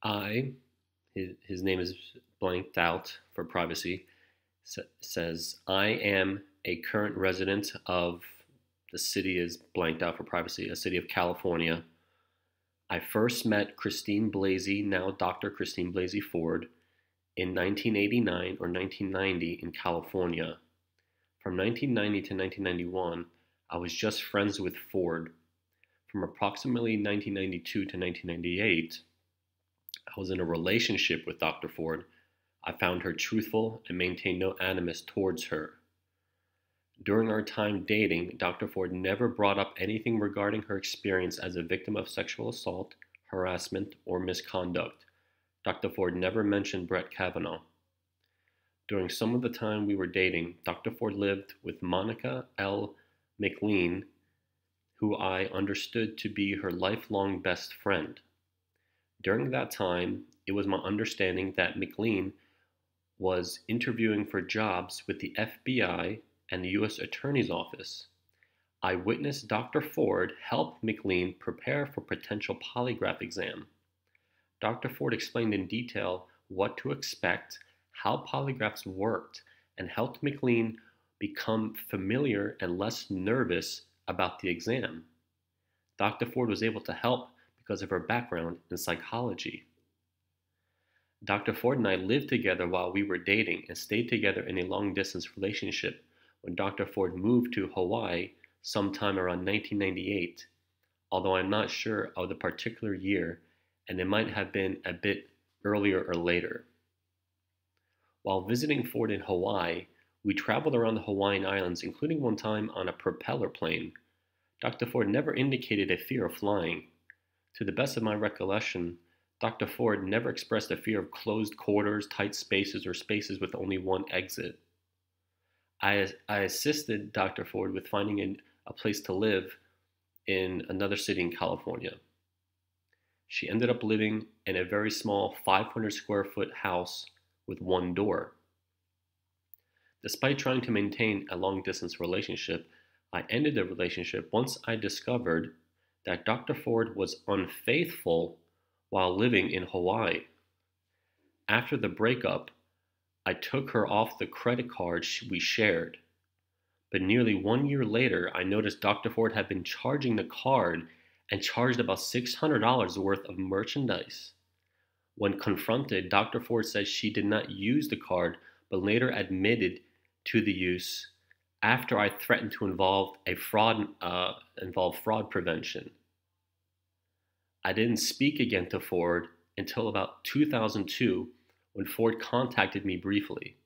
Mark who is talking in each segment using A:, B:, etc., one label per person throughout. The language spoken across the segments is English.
A: I, his name is blanked out for privacy, says, I am a current resident of, the city is blanked out for privacy, a city of California. I first met Christine Blasey, now Dr. Christine Blasey Ford, in 1989 or 1990 in California. From 1990 to 1991, I was just friends with Ford. From approximately 1992 to 1998, I was in a relationship with Dr. Ford. I found her truthful and maintained no animus towards her. During our time dating, Dr. Ford never brought up anything regarding her experience as a victim of sexual assault, harassment, or misconduct. Dr. Ford never mentioned Brett Kavanaugh. During some of the time we were dating, Dr. Ford lived with Monica L. McLean, who I understood to be her lifelong best friend. During that time, it was my understanding that McLean was interviewing for jobs with the FBI and the U.S. Attorney's Office. I witnessed Dr. Ford help McLean prepare for potential polygraph exam. Dr. Ford explained in detail what to expect, how polygraphs worked, and helped McLean become familiar and less nervous about the exam. Dr. Ford was able to help because of her background in psychology. Dr. Ford and I lived together while we were dating and stayed together in a long-distance relationship when Dr. Ford moved to Hawaii sometime around 1998, although I'm not sure of the particular year, and it might have been a bit earlier or later. While visiting Ford in Hawaii, we traveled around the Hawaiian Islands, including one time on a propeller plane. Dr. Ford never indicated a fear of flying. To the best of my recollection, Dr. Ford never expressed a fear of closed quarters, tight spaces, or spaces with only one exit. I assisted Dr. Ford with finding a place to live in another city in California. She ended up living in a very small 500 square foot house with one door. Despite trying to maintain a long distance relationship, I ended the relationship once I discovered that Dr. Ford was unfaithful while living in Hawaii. After the breakup, I took her off the credit card we shared. But nearly 1 year later, I noticed Dr. Ford had been charging the card and charged about $600 worth of merchandise. When confronted, Dr. Ford said she did not use the card, but later admitted to the use after I threatened to involve fraud prevention. I didn't speak again to Ford until about 2002 when Ford contacted me briefly.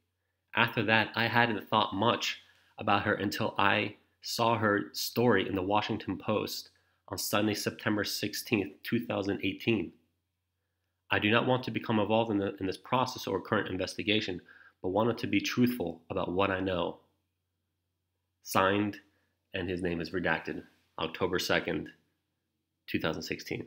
A: After that, I hadn't thought much about her until I saw her story in the Washington Post on Sunday, September 16th, 2018. I do not want to become involved in this process or current investigation, but wanted to be truthful about what I know. Signed, and his name is redacted, October 2nd, 2016.